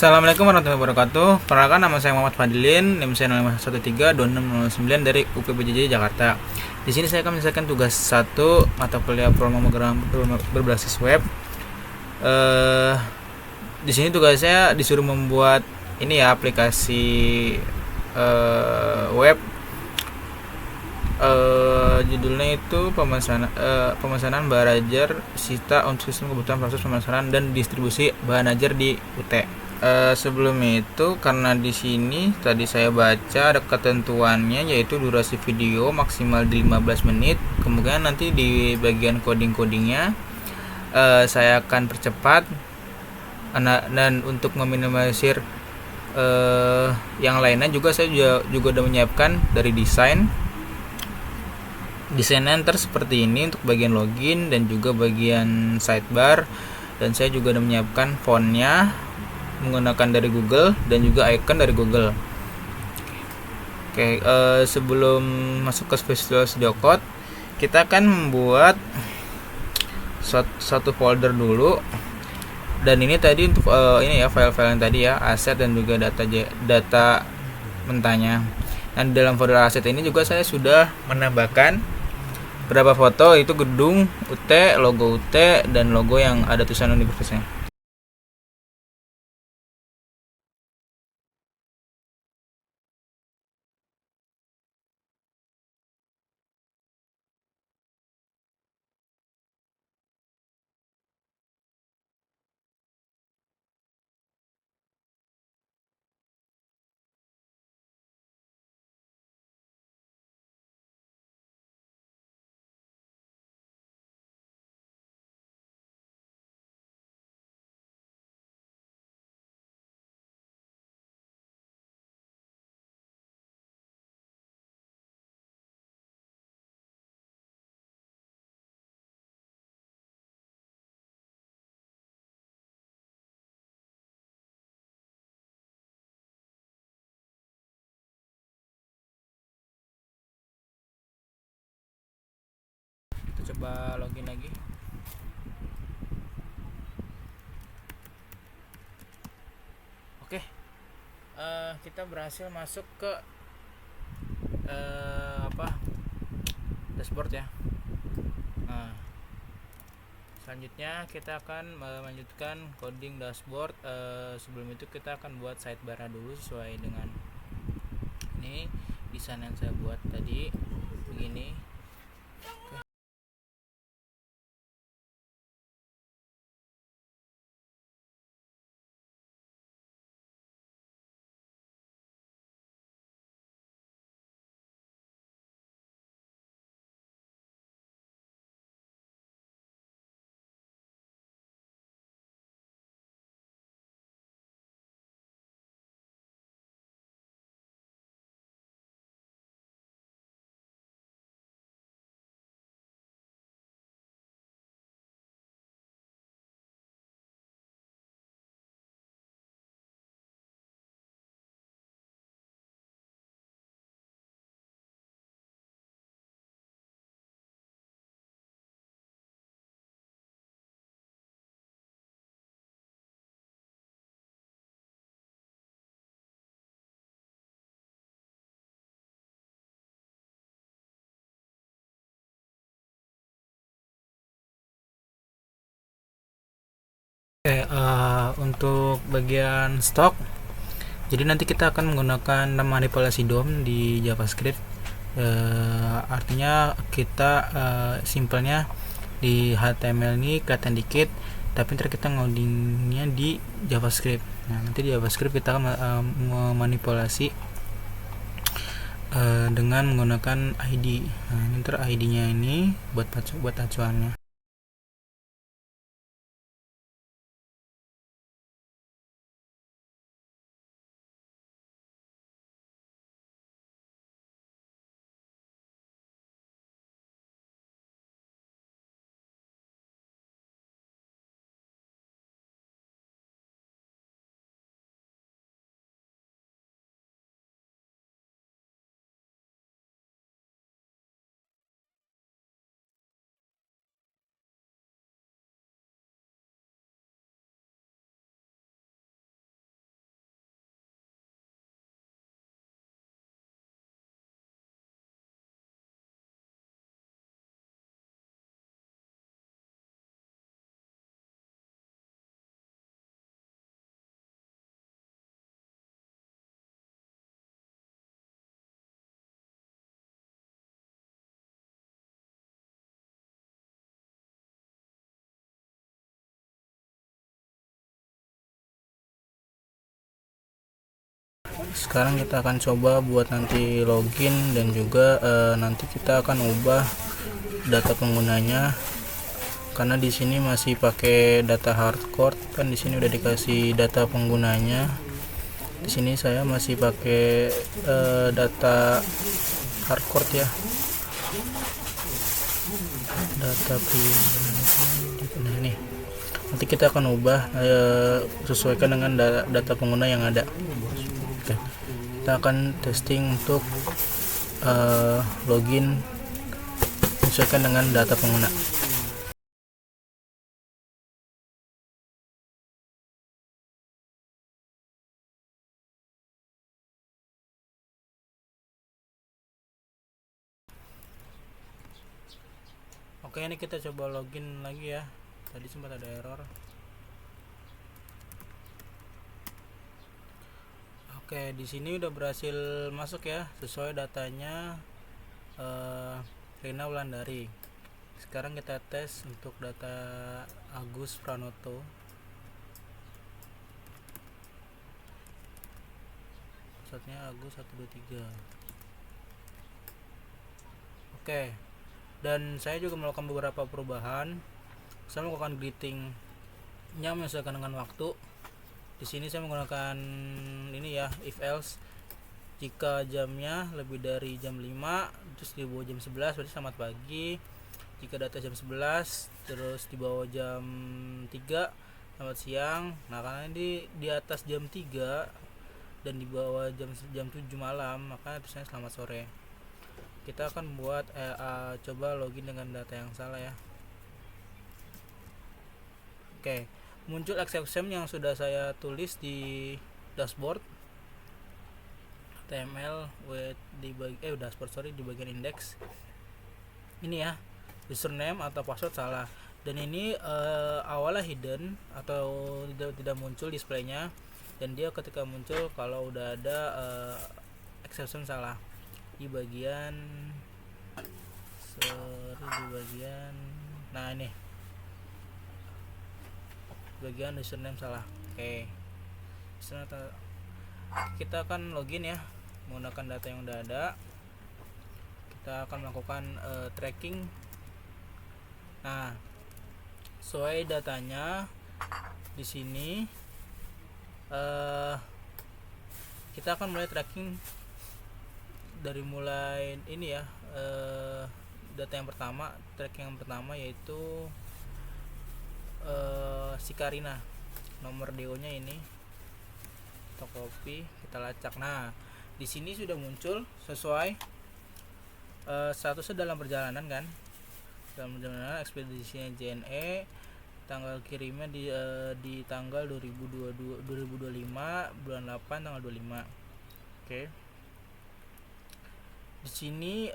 Assalamualaikum warahmatullahi wabarakatuh. Perkenalkan, nama saya Muhammad Fadilin, NIM saya 05132609 dari UPBJJ Jakarta. Di sini saya akan menyelesaikan tugas 1 mata kuliah pemrograman berbasis web. Di sini tugas saya disuruh membuat ini ya, aplikasi web. Judulnya itu pemesanan bahan ajar Sita untuk sistem kebutuhan proses pemesanan dan distribusi bahan ajar di UT. Sebelum itu, karena di sini tadi saya baca ada ketentuannya, yaitu durasi video maksimal di 15 menit. Kemudian nanti di bagian coding-codingnya saya akan percepat, dan untuk meminimalisir yang lainnya juga saya juga udah menyiapkan dari desainnya ntar seperti ini untuk bagian login dan juga bagian sidebar, dan saya juga udah menyiapkan fontnya menggunakan dari Google dan juga icon dari Google. Oke, sebelum masuk ke Visual Studio Code, kita akan membuat satu folder dulu. Dan ini tadi untuk ini ya, file-file yang tadi ya, aset dan juga data mentahnya. Dan dalam folder aset ini juga saya sudah menambahkan beberapa foto, itu gedung UT, logo UT, dan logo yang ada tulisan universitasnya. Kita coba login lagi. Oke, kita berhasil masuk ke dashboard ya. Nah, selanjutnya kita akan melanjutkan coding dashboard. Sebelum itu kita akan buat sidebar dulu sesuai dengan ini desain yang saya buat tadi begini. Oke, untuk bagian stok, jadi nanti kita akan menggunakan manipulasi DOM di JavaScript. Artinya kita simpelnya di HTML ini kelihatan dikit, tapi ntar kita ngodingnya di JavaScript. Nah, nanti di JavaScript kita akan memanipulasi dengan menggunakan ID. Nah, ini ntar ID-nya ini buat acuannya. sekarang kita akan coba buat nanti login dan juga nanti kita akan ubah data penggunanya, karena di sini masih pakai data hardcore kan. Di sini udah dikasih data penggunanya, di sini saya masih pakai data hardcore ya, data nah ini nanti kita akan ubah sesuaikan dengan data pengguna yang ada. Oke, kita akan testing untuk login sesuaikan dengan data pengguna. Oke, ini kita coba login lagi ya. Tadi sempat ada error. Oke, di sini udah berhasil masuk ya, sesuai datanya Rina Wulandari. Sekarang kita tes untuk data Agus Pranoto. Pusatnya Agus 123. Oke. Dan saya juga melakukan beberapa perubahan. Saya melakukan greetingnya menyesuaikan dengan waktu. Di sini saya menggunakan ini ya, if else. Jika jamnya lebih dari jam 5 terus di bawah jam 11 berarti selamat pagi. Jika data jam 11 terus di bawah jam 3 selamat siang. Nah, karena ini di atas jam 3 dan di bawah jam 7 malam, maka tulisannya selamat sore. Kita akan buat coba login dengan data yang salah ya. Oke, muncul exception yang sudah saya tulis di dashboard HTML with di dashboard di bagian index. Ini ya, username atau password salah, dan ini awalnya hidden atau tidak muncul displaynya, dan dia ketika muncul kalau udah ada exception salah di bagian nah ini bagian username salah. Oke, kita akan login ya menggunakan data yang udah ada. Kita akan melakukan tracking. Nah, sesuai datanya di sini kita akan mulai tracking dari mulai ini ya, data yang pertama, tracking yang pertama yaitu si Karina. Nomor DO nya ini kita copy, kita lacak. Nah, di sini sudah muncul sesuai statusnya dalam perjalanan kan, dalam perjalanan ekspedisinya JNE, tanggal kirimnya di tanggal 2025 bulan 8 tanggal 25. Oke. Di sini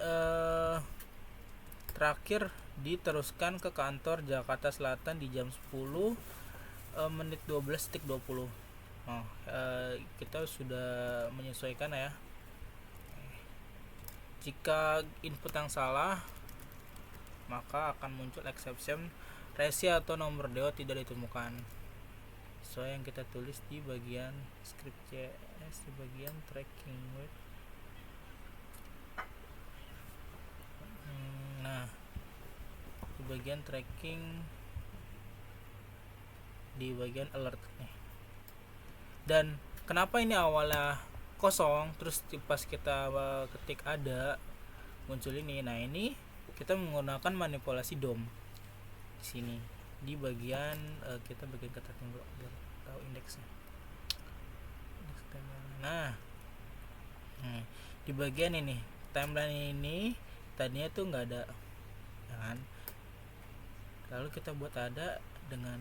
terakhir diteruskan ke kantor Jakarta Selatan di jam 10 menit 12.20. Kita sudah menyesuaikan ya. Jika input yang salah, maka akan muncul exception resi atau nomor DO tidak ditemukan. Sesuai yang kita tulis di bagian script JS di bagian tracking web. Nah, di bagian tracking di bagian alert nih. Dan kenapa ini awalnya kosong terus pas kita ketik ada muncul ini. Nah, ini kita menggunakan manipulasi DOM di sini di bagian kita bagian kata tunggu biar tahu indeksnya. Nah, di bagian ini timeline ini tadinya tuh nggak ada ya kan, lalu kita buat ada dengan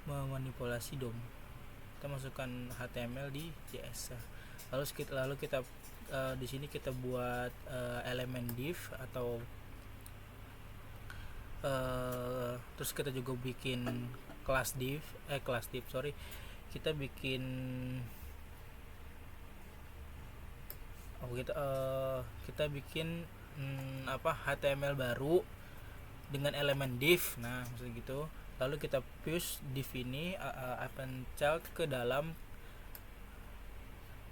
memanipulasi DOM. Kita masukkan HTML di JS, lalu kita di sini kita buat elemen div atau terus kita juga bikin kelas div kita bikin kita bikin HTML baru dengan elemen div. Nah, maksud gitu. Lalu kita push div ini append child ke dalam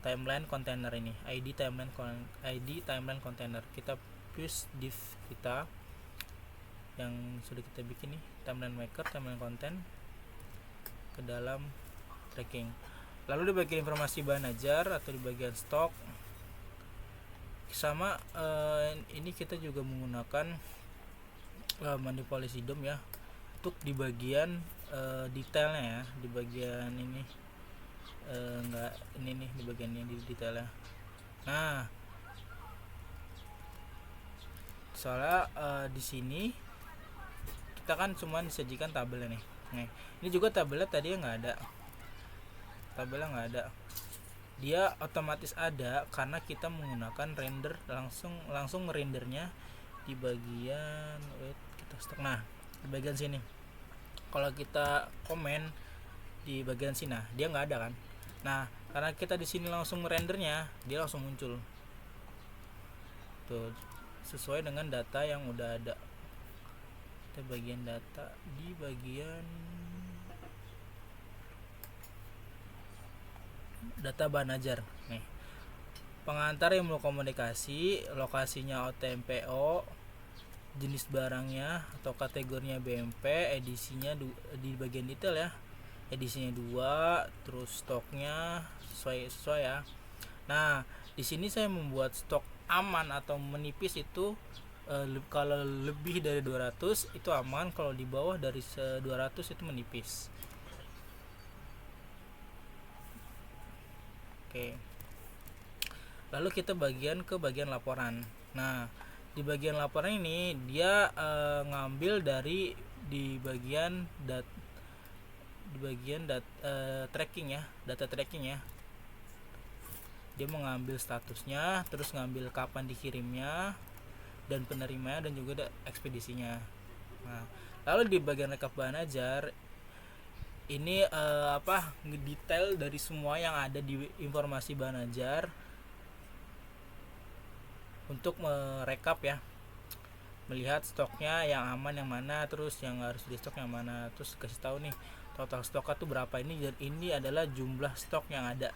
timeline container ini, ID timeline container. Kita push div kita yang sudah kita bikin nih, timeline maker, timeline content ke dalam tracking. Lalu di bagian informasi bahan ajar atau di bagian stok sama, ini kita juga menggunakan manipulasi DOM ya, untuk di bagian detailnya ya, di bagian ini enggak, ini nih di bagian ini di detailnya. Nah, soalnya di sini kita kan cuma disajikan tabelnya nih. Nih, ini juga tabelnya tadi nggak ada. Tabelnya nggak ada. Dia otomatis ada karena kita menggunakan render langsung rendernya di bagian kita stok. Nah, di bagian sini. Kalau kita komen di bagian sini, nah, dia nggak ada kan. Nah, karena kita di sini langsung rendernya, dia langsung muncul. Tuh, sesuai dengan data yang udah ada. Kita bagian data di bagian data bahan ajar nih, pengantar yang mau komunikasi, lokasinya OTMPO, jenis barangnya atau kategorinya BMP, edisinya di bagian detail ya, edisinya 2, terus stoknya sesuai ya. Nah, di sini saya membuat stok aman atau menipis itu kalau lebih dari 200 itu aman, kalau di bawah dari 200 itu menipis. Oke. Lalu kita ke bagian laporan. Nah, di bagian laporan ini dia ngambil dari di bagian tracking ya, data tracking ya. Dia mengambil statusnya, terus ngambil kapan dikirimnya dan penerimanya, dan juga ekspedisinya. Nah, lalu di bagian rekap bahan ajar ini ngedetail dari semua yang ada di informasi bahan ajar untuk merekap ya, melihat stoknya yang aman yang mana, terus yang harus di stok yang mana, terus kasih tahu nih total stoknya tuh berapa ini, dan ini adalah jumlah stok yang ada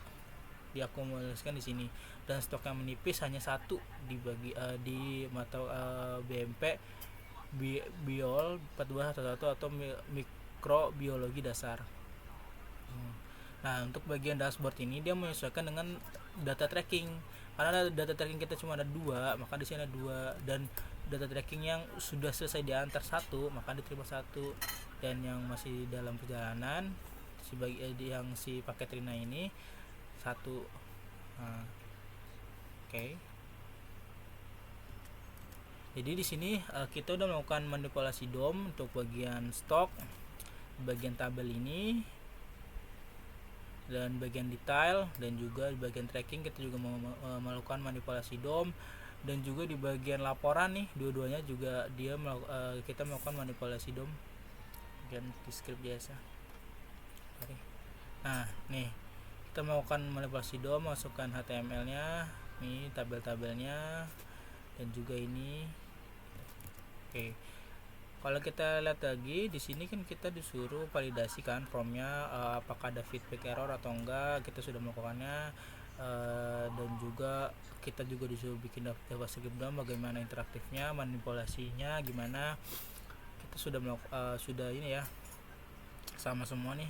diakumulasikan di sini, dan stok yang menipis hanya satu di mata BMP Biol 4211 atau mikrobiologi dasar. Nah, untuk bagian dashboard ini dia menyesuaikan dengan data tracking, karena data tracking kita cuma ada 2, maka di sini ada 2, dan data tracking yang sudah selesai diantar 1 maka diterima 1, dan yang masih dalam perjalanan si paket Rina ini 1. Nah, oke. Jadi di sini kita udah melakukan manipulasi DOM untuk bagian stok, bagian tabel ini, dan bagian detail, dan juga di bagian tracking kita juga melakukan manipulasi DOM, dan juga di bagian laporan nih, dua-duanya juga kita melakukan manipulasi DOM dan di script biasa. Nah, nih kita melakukan manipulasi DOM, masukkan HTML-nya, nih tabel-tabelnya, dan juga ini. Oke. Kalau kita lihat lagi di sini kan kita disuruh validasikan formnya, apakah ada feedback error atau enggak, kita sudah melakukannya, dan juga kita juga disuruh bikin JavaScript DOM, bagaimana interaktifnya, manipulasinya gimana, kita sudah ini ya, sama semua nih.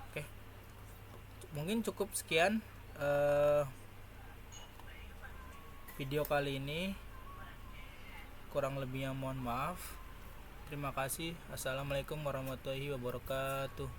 Oke, mungkin cukup sekian video kali ini, kurang lebihnya mohon maaf. Terima kasih. Assalamualaikum warahmatullahi wabarakatuh.